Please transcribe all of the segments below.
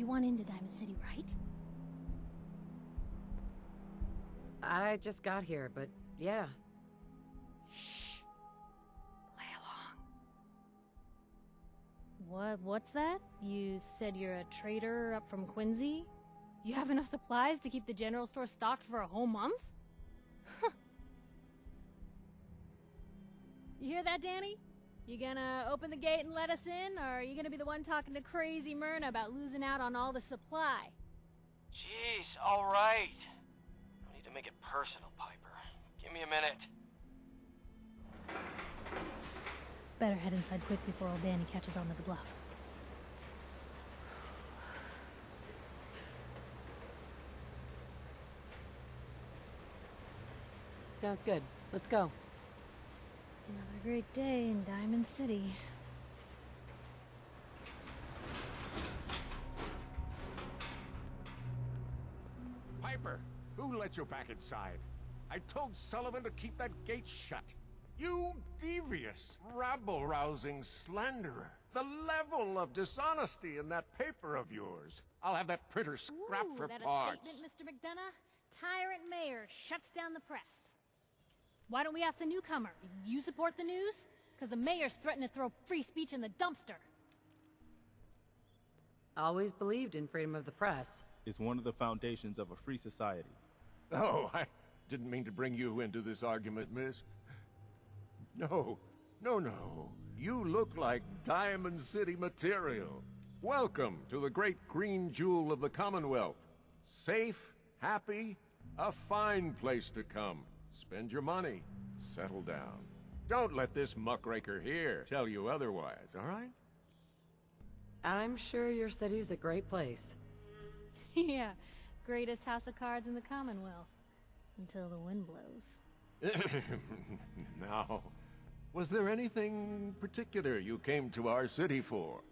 You want into Diamond City, right? I just got here, but yeah. Shh. Play along. What's that? You said you're a trader up from Quincy? You have enough supplies to keep the general store stocked for a whole month? You hear that, Danny? You gonna open the gate and let us in, or are you gonna be the one talking to crazy Myrna about losing out on all the supply? Jeez, alright. No need to make it personal, Piper. Give me a minute. Better head inside quick before old Danny catches on to the bluff. Sounds good. Let's go. Another great day in Diamond City. Piper, who let you back inside? I told Sullivan to keep that gate shut. You devious, rabble-rousing slanderer. The level of dishonesty in that paper of yours. I'll have that printer scrapped for that parts. a statement, Mr. McDonough? Tyrant mayor shuts down the press. Why don't we ask the newcomer? You support the news? Because the mayor's threatened to throw free speech in the dumpster. Always believed in freedom of the press. Is one of the foundations of a free society. Oh, I didn't mean to bring you into this argument, miss. No. You look like Diamond City material. Welcome to the great green jewel of the Commonwealth. Safe, happy, a fine place to come. Spend your money. Settle down. Don't let this muckraker here tell you otherwise, all right? I'm sure your city's a great place. Yeah, greatest house of cards in the Commonwealth. Until the wind blows. Now, was there anything particular you came to our city for?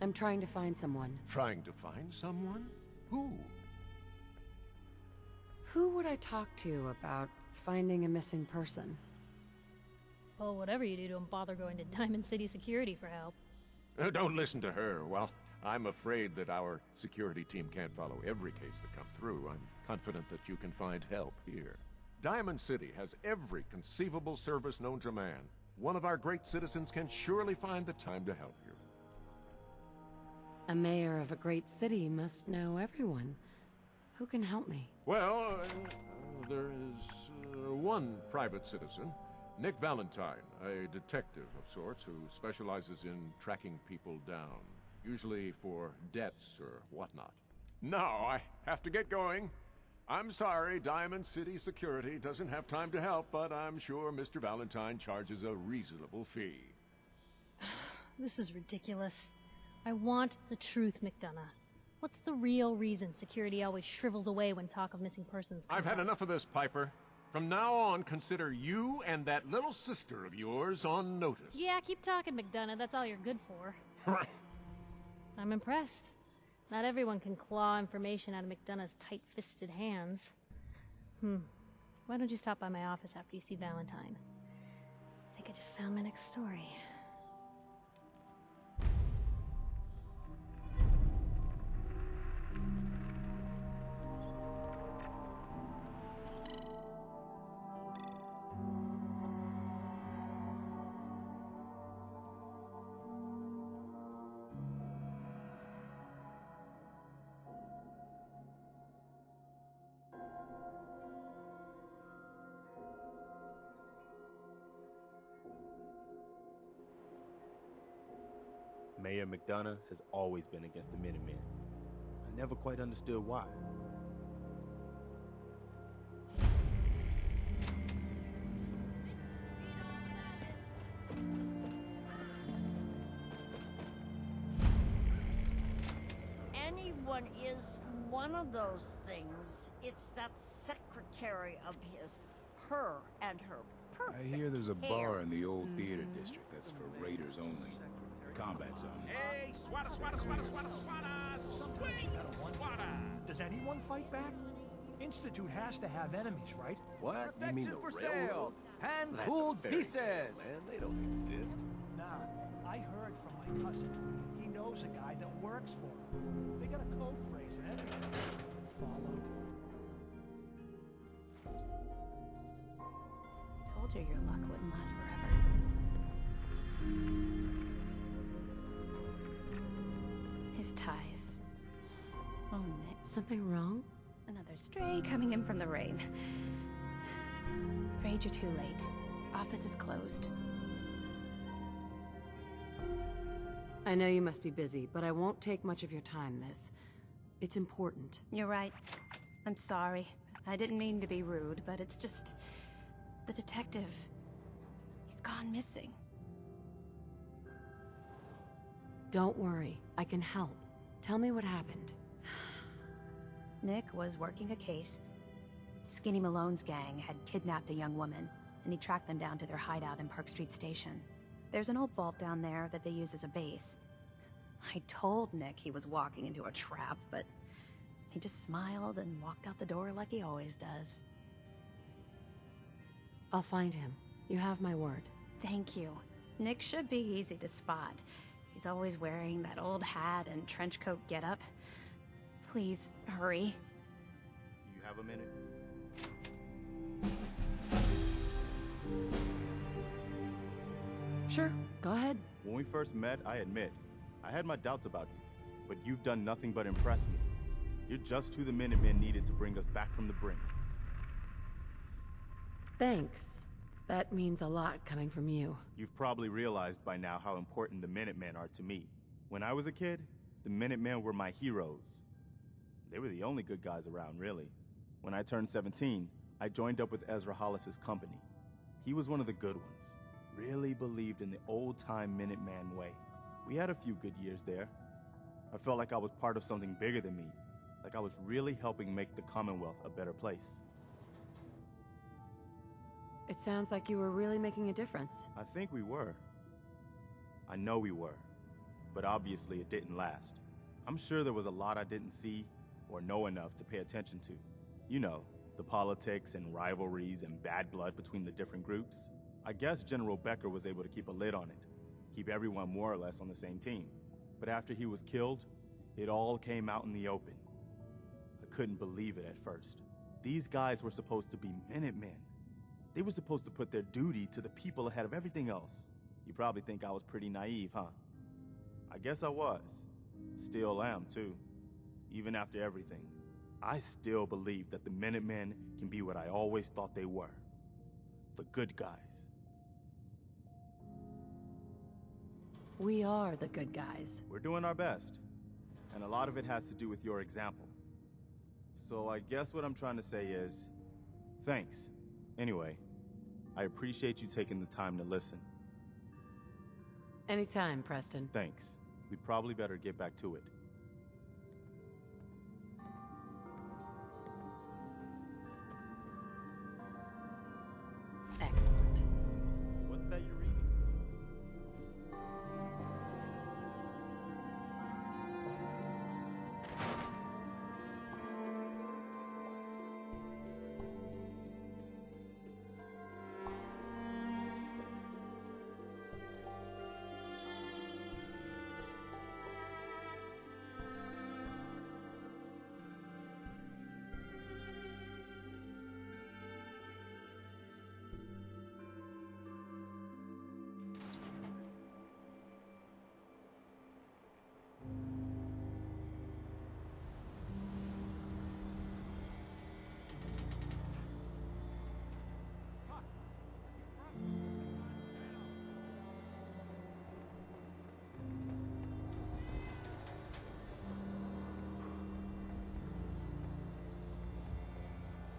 I'm trying to find someone. Trying to find someone? Who? Who would I talk to about finding a missing person? Well, whatever you do, don't bother going to Diamond City Security for help. Don't listen to her. Well, I'm afraid that our security team can't follow every case that comes through. I'm confident that you can find help here. Diamond City has every conceivable service known to man. One of our great citizens can surely find the time to help you. A mayor of a great city must know everyone. Who can help me? Well, there is one private citizen, Nick Valentine, a detective of sorts who specializes in tracking people down, usually for debts or whatnot. Now, I have to get going. I'm sorry, Diamond City Security doesn't have time to help, but I'm sure Mr. Valentine charges a reasonable fee. This is ridiculous. I want the truth, McDonough. What's the real reason security always shrivels away when talk of missing persons comes I've had up? enough of this, Piper. From now on, consider you and that little sister of yours on notice. Yeah, keep talking, McDonough. That's all you're good for. I'm impressed. Not everyone can claw information out of McDonough's tight-fisted hands. Why don't you stop by my office after you see Valentine? I think I just found my next story. Mayor McDonough has always been against the Minutemen. I never quite understood why. Anyone is one of those things. It's that secretary of his, her and her perfect I hear there's a bar hair. in the old theater district that's for raiders only. Combat zone. Hey, swata, swata, swata, swata, swata! Swing, swata! Does anyone fight back? Institute has to have enemies, right? What? You mean the for railroad? sale! That's Hand-pulled a fairy pieces! tale, man. They don't exist. Nah, I heard from my cousin. He knows a guy that works for him. They got a code phrase and everything. Follow? Told you your luck wouldn't last forever. His ties. Oh, Nick. Something wrong? Another stray coming in from the rain. Afraid you're too late. Office is closed. I know you must be busy, but I won't take much of your time, miss. It's important. You're right. I'm sorry. I didn't mean to be rude, but it's just... the detective... he's gone missing. Don't worry. I can help. Tell me what happened. Nick was working a case. Skinny Malone's gang had kidnapped a young woman, and he tracked them down to their hideout in Park Street Station. There's an old vault down there that they use as a base. I told Nick he was walking into a trap, but he just smiled and walked out the door like he always does. I'll find him. You have my word. Thank you. Nick should be easy to spot. He's always wearing that old hat and trench coat getup. Please, hurry. Do you have a minute? Sure, go ahead. When we first met, I admit, I had my doubts about you, but you've done nothing but impress me. You're just who the Minutemen needed to bring us back from the brink. Thanks. That means a lot coming from you. You've probably realized by now how important the Minutemen are to me. When I was a kid, the Minutemen were my heroes. They were the only good guys around, really. When I turned 17, I joined up with Ezra Hollis's company. He was one of the good ones. Really believed in the old-time Minuteman way. We had a few good years there. I felt like I was part of something bigger than me, like I was really helping make the Commonwealth a better place. It sounds like you were really making a difference. I think we were. I know we were, but obviously it didn't last. I'm sure there was a lot I didn't see or know enough to pay attention to. You know, the politics and rivalries and bad blood between the different groups. I guess General Becker was able to keep a lid on it, keep everyone more or less on the same team. But after he was killed, it all came out in the open. I couldn't believe it at first. These guys were supposed to be Minutemen. They were supposed to put their duty to the people ahead of everything else. You probably think I was pretty naive, huh? I guess I was. Still am, too. Even after everything, I still believe that the Minutemen can be what I always thought they were. The good guys. We are the good guys. We're doing our best. And a lot of it has to do with your example. So I guess what I'm trying to say is, thanks. Anyway, I appreciate you taking the time to listen. Anytime, Preston. Thanks. We probably better get back to it. Excellent. What's that you're reading?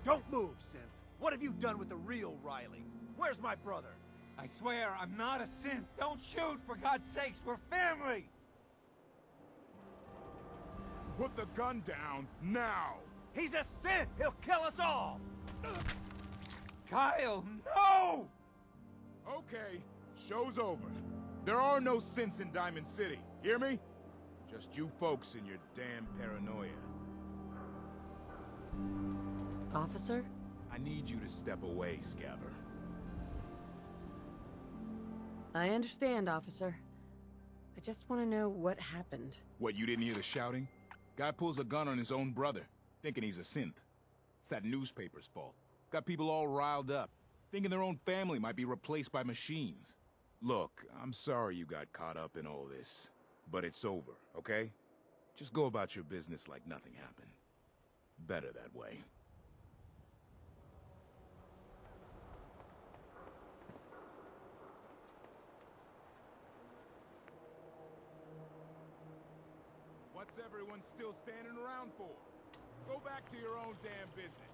Don't move, Synth. What have you done with the real Riley? Where's my brother? I swear I'm not a synth. Don't shoot, for God's sakes. We're family. Put the gun down, now! He's a synth! He'll kill us all! Kyle, no! Okay, show's over. There are no synths in Diamond City, hear me? Just you folks and your damn paranoia. Officer? I need you to step away, Scabber. I understand, officer. I just want to know what happened. What, you didn't hear the shouting? Guy pulls a gun on his own brother, thinking he's a synth. It's that newspaper's fault. Got people all riled up, thinking their own family might be replaced by machines. Look, I'm sorry you got caught up in all this, but it's over, okay? Just go about your business like nothing happened. Better that way. What's everyone still standing around for? Go back to your own damn business.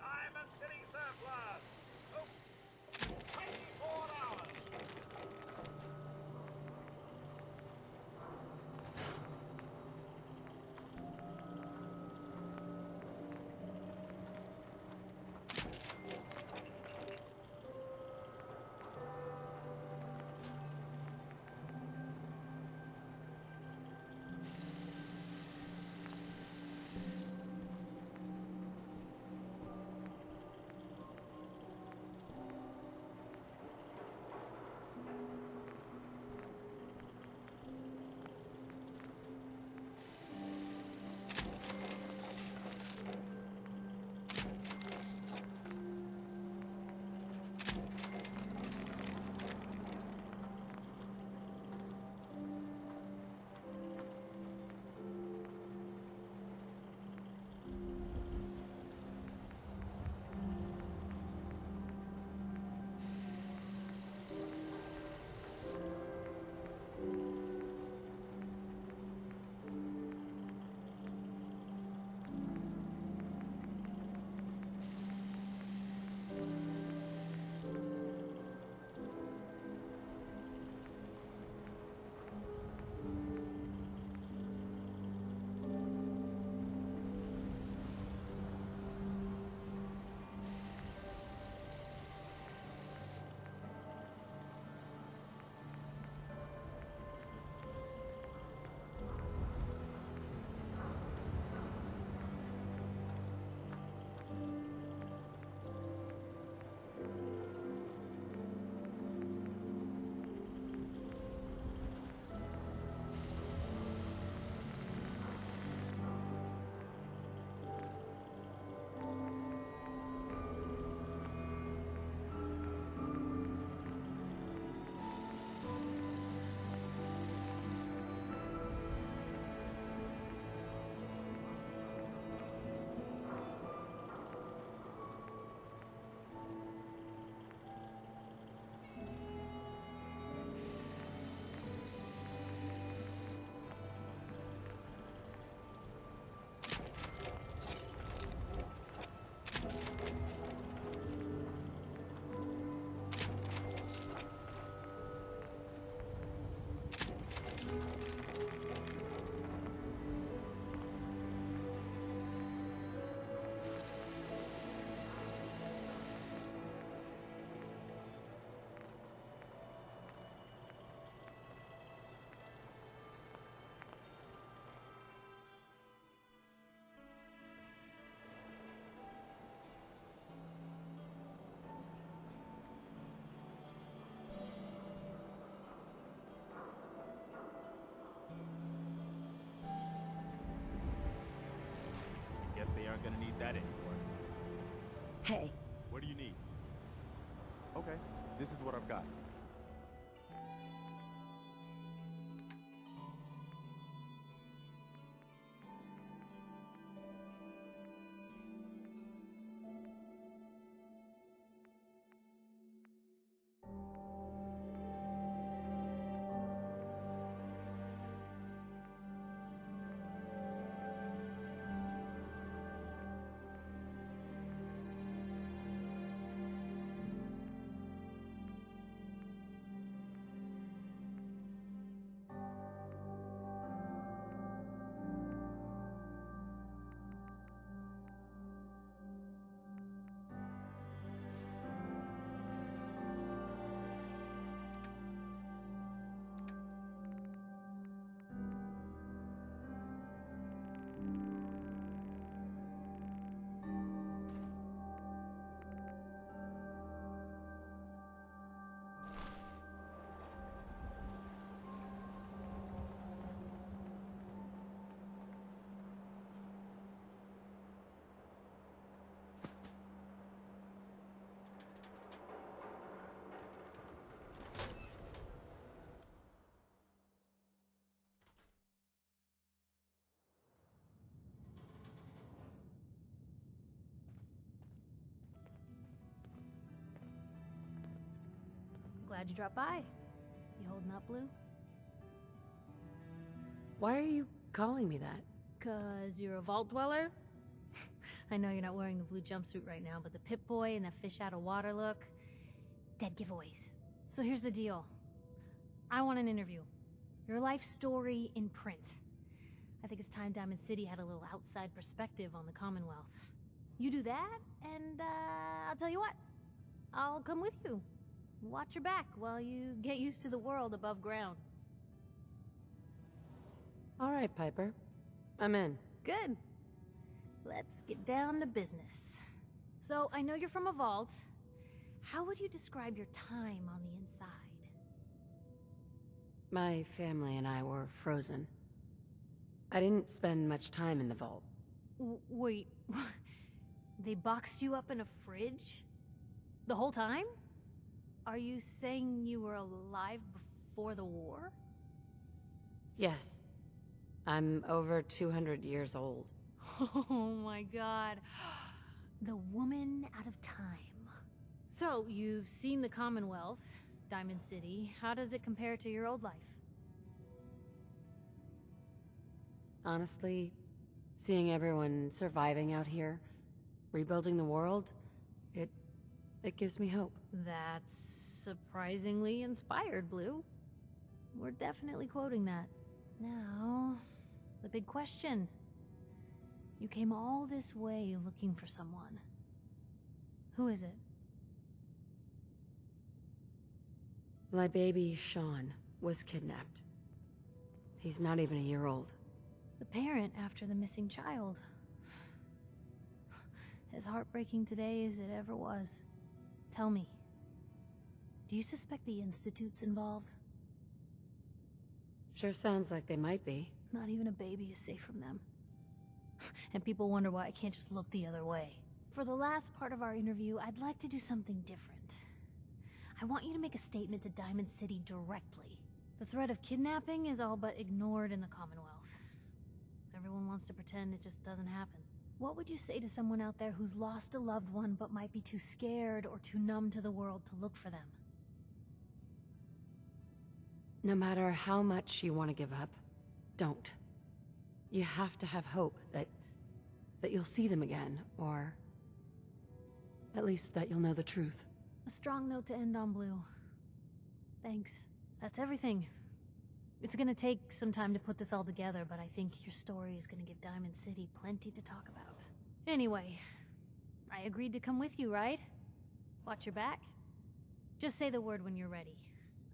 Diamond City surplus. Oh, 24 hours. Guess they aren't gonna need that anymore. Hey, What do you need? Okay, this is what I've got. Glad you dropped by. You holding up, Blue? Why are you calling me that? 'Cause you're a vault dweller? I know you're not wearing the blue jumpsuit right now, but the Pip-Boy and the fish out of water look... dead giveaways. So here's the deal. I want an interview. Your life story in print. I think it's time Diamond City had a little outside perspective on the Commonwealth. You do that, and I'll tell you what. I'll come with you. Watch your back while you get used to the world above ground. All right, Piper. I'm in. Good. Let's get down to business. So, I know you're from a vault. How would you describe your time on the inside? My family and I were frozen. I didn't spend much time in the vault. Wait, they boxed you up in a fridge? The whole time? Are you saying you were alive before the war? Yes. I'm over 200 years old. Oh my god. The woman out of time. So, you've seen the Commonwealth, Diamond City. How does it compare to your old life? Honestly, seeing everyone surviving out here, rebuilding the world, it gives me hope. That's surprisingly inspired, Blue. We're definitely quoting that. Now, the big question. You came all this way looking for someone. Who is it? My baby, Sean, was kidnapped. He's not even a year old. The parent after the missing child. As heartbreaking today as it ever was. Tell me, do you suspect the Institute's involved? Sure sounds like they might be. Not even a baby is safe from them. And people wonder why I can't just look the other way. For the last part of our interview, I'd like to do something different. I want you to make a statement to Diamond City directly. The threat of kidnapping is all but ignored in the Commonwealth. Everyone wants to pretend it just doesn't happen. What would you say to someone out there who's lost a loved one but might be too scared or too numb to the world to look for them? No matter how much you want to give up, don't. You have to have hope that you'll see them again, or at least that you'll know the truth. A strong note to end on, Blue. Thanks. That's everything. It's gonna take some time to put this all together, but I think your story is gonna give Diamond City plenty to talk about. Anyway, I agreed to come with you, right? Watch your back? Just say the word when you're ready.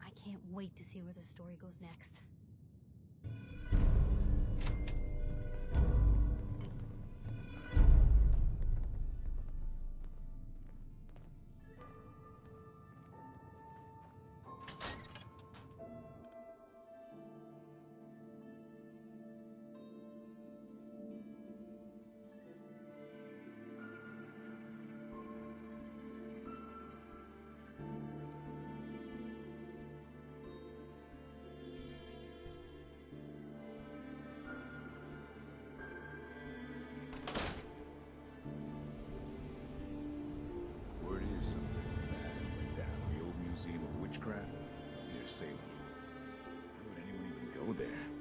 I can't wait to see where the story goes next. Word is something bad went down in the old Museum of Witchcraft near Salem. Why would anyone even go there?